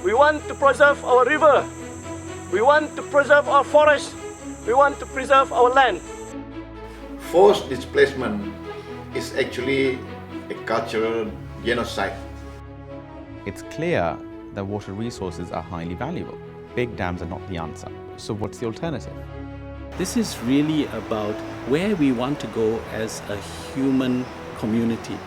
We want to preserve our river. We want to preserve our forest. We want to preserve our land. Forced displacement is actually a cultural genocide. It's clear that water resources are highly valuable. Big dams are not the answer. So what's the alternative? This is really about where we want to go as a human community.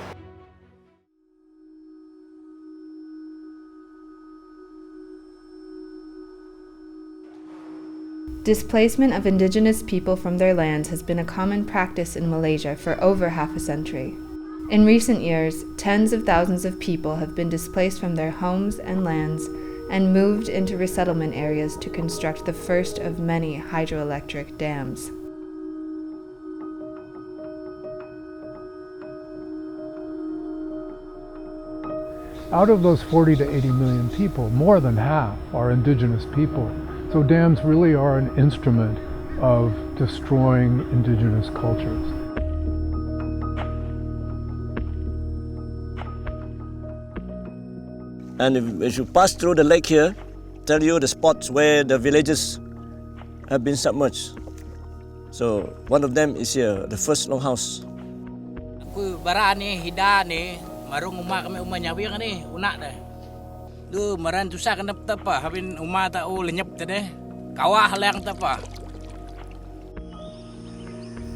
Displacement of indigenous people from their lands has been a common practice in Malaysia for over half a century. In recent years, tens of thousands of people have been displaced from their homes and lands and moved into resettlement areas to construct the first of many hydroelectric dams. Out of those 40 to 80 million people, more than half are indigenous people. So dams really are an instrument of destroying indigenous cultures. And if you pass through the lake here, tell you the spots where the villages have been submerged. So one of them is here, the first longhouse. Aku bara ni hida ni marung umah kami umah nyawi kan ni unak dah. Du maran susah kena apa habin umah tak lenyap tadi. Kawah lang apa.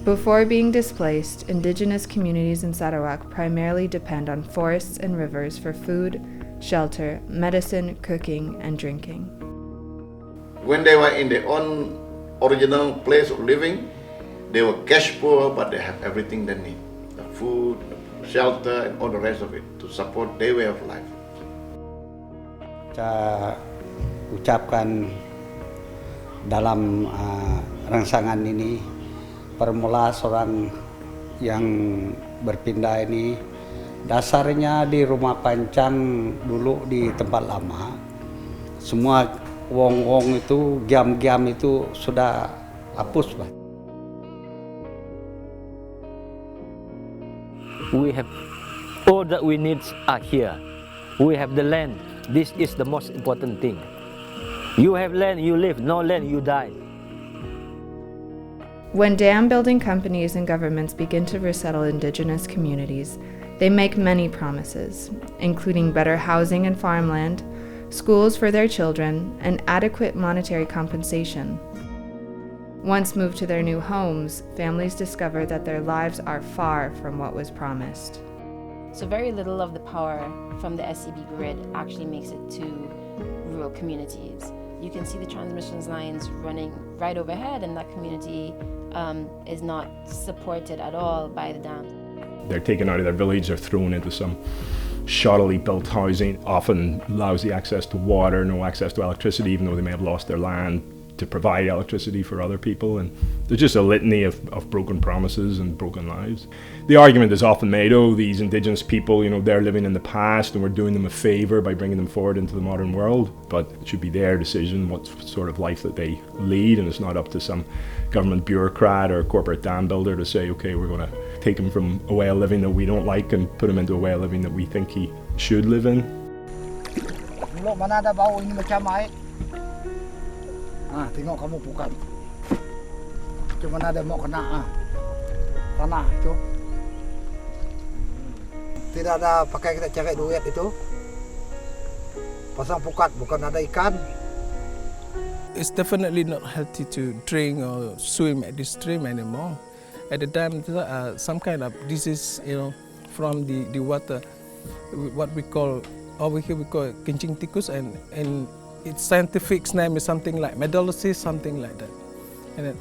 Before being displaced, indigenous communities in Sarawak primarily depend on forests and rivers for food, shelter, medicine, cooking, and drinking. When they were in their own original place of living, they were cash poor, but they have everything they need. The food, the shelter, and all the rest of it to support their way of life. Saya ucapkan dalam rangsangan ini, permula seorang yang berpindah ini, dasarnya di rumah pancang dulu di tempat lama. Semua wong-wong itu, giam-giam itu sudah hapus, Pak. We have all that we need are here. We have the land. This is the most important thing. You have land, you live. No land, you die. When dam building companies and governments begin to resettle indigenous communities, they make many promises, including better housing and farmland, schools for their children, and adequate monetary compensation. Once moved to their new homes, families discover that their lives are far from what was promised. So very little of the power from the SCB grid actually makes it to rural communities. You can see the transmission lines running right overhead, and that community is not supported at all by the dams. They're taken out of their village, they're thrown into some shoddily built housing, often lousy access to water, no access to electricity, even though they may have lost their land to provide electricity for other people. And there's just a litany of broken promises and broken lives. The argument is often made, oh, these indigenous people, they're living in the past and we're doing them a favor by bringing them forward into the modern world. But it should be their decision what sort of life that they lead, and it's not up to some government bureaucrat or corporate dam builder to say, okay, we're going to take him from a way of living that we don't like and put him into a way of living that we think he should live in. Mana ada bau ini macam air. Tengok kamu bukan. Cuma ada mau kena tanah itu. Tidak ada pakai kita cari duit itu. Pasang pukat bukan ada ikan. It's definitely not healthy to drink or swim at this stream anymore. At the dam, some kind of disease, from the water. What we call over here we call it kencing tikus, and its scientific name is something like medulosis, something like that.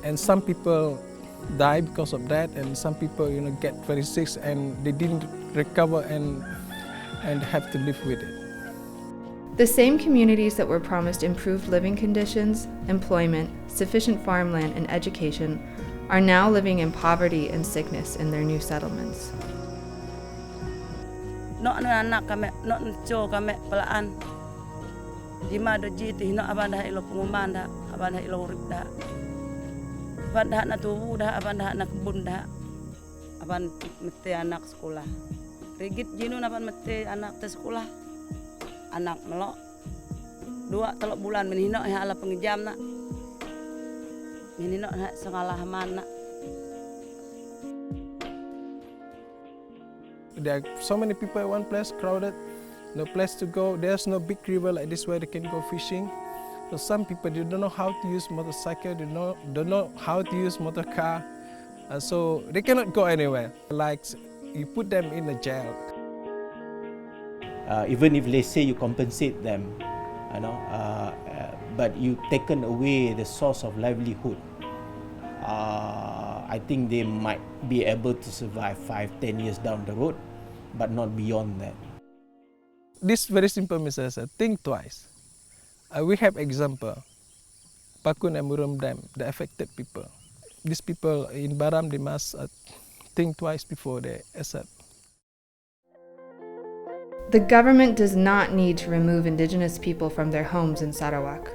And some people die because of that, and some people get very sick and they didn't recover and have to live with it. The same communities that were promised improved living conditions, employment, sufficient farmland, and education are now living in poverty and sickness in their new settlements. No anak kami, no nco kami pelaan. Lima doji ti no abanda ilo penguman dah, abanda ilo urip dah. Abanda na tubuh dah, abanda na kebun dah. Aban mesti anak sekolah. Rigit jinu aban mesti anak te sekolah. Anak melok 2-3 bulan menhinok ya ala pengjam nak. Menhinok sengalah haman nak. There are so many people at one place, crowded, no place to go. There's no big river like this where they can go fishing. So some people, they don't know how to use motorcycle, they don't know how to use motor car. So they cannot go anywhere. Like you put them in a jail. Even if let's say you compensate them, but you taken away the source of livelihood, I think they might be able to survive 5-10 years down the road, but not beyond that. This very simple message, think twice. We have example, Pakun and Murum Dam, the affected people. These people in Baram, they must think twice before they accept. The government does not need to remove indigenous people from their homes in Sarawak.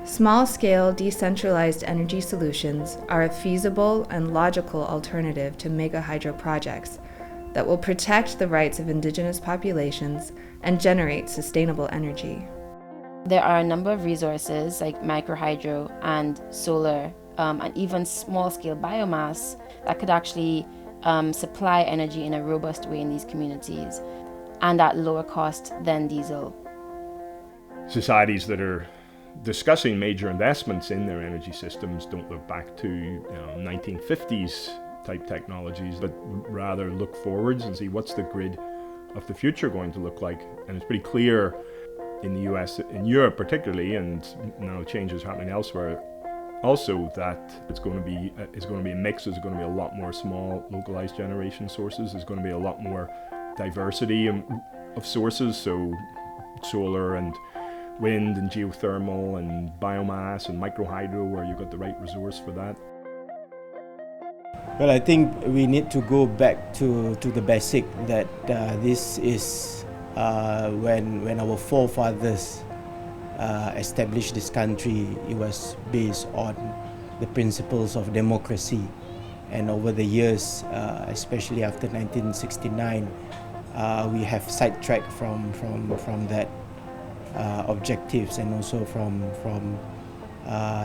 Small-scale, decentralized energy solutions are a feasible and logical alternative to mega hydro projects that will protect the rights of indigenous populations and generate sustainable energy. There are a number of resources like microhydro and solar and even small-scale biomass that could actually supply energy in a robust way in these communities and at lower cost than diesel. Societies that are discussing major investments in their energy systems don't look back to 1950s type technologies, but rather look forwards and see what's the grid of the future going to look like. And it's pretty clear in the US, in Europe particularly, and now changes happening elsewhere also, that it's going to be a mix. There's going to be a lot more small localized generation sources. There's going to be a lot more diversity of sources, so solar and wind and geothermal and biomass and microhydro, where you've got the right resource for that. Well, I think we need to go back to the basic, that this is when our forefathers established this country. It was based on the principles of democracy, and over the years, especially after 1969, we have sidetracked from that objectives and also from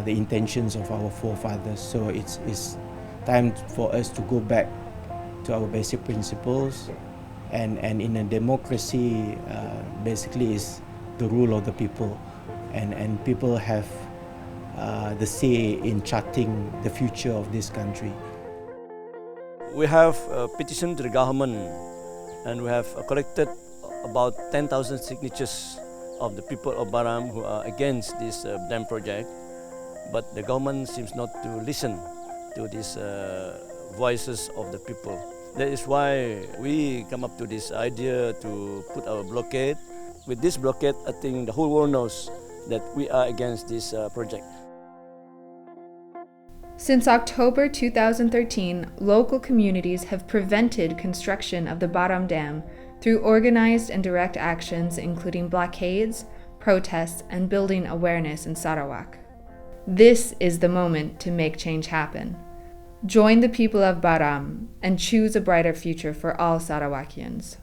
the intentions of our forefathers. So it's time for us to go back to our basic principles, and in a democracy, basically is the rule of the people, and people have the say in charting the future of this country. We have a petition to the government, and we have collected about 10,000 signatures of the people of Baram who are against this dam project, but the government seems not to listen to these voices of the people. That is why we come up to this idea to put our blockade. With this blockade, I think the whole world knows that we are against this project. Since October 2013, local communities have prevented construction of the Baram Dam through organized and direct actions, including blockades, protests, and building awareness in Sarawak. This is the moment to make change happen. Join the people of Baram and choose a brighter future for all Sarawakians.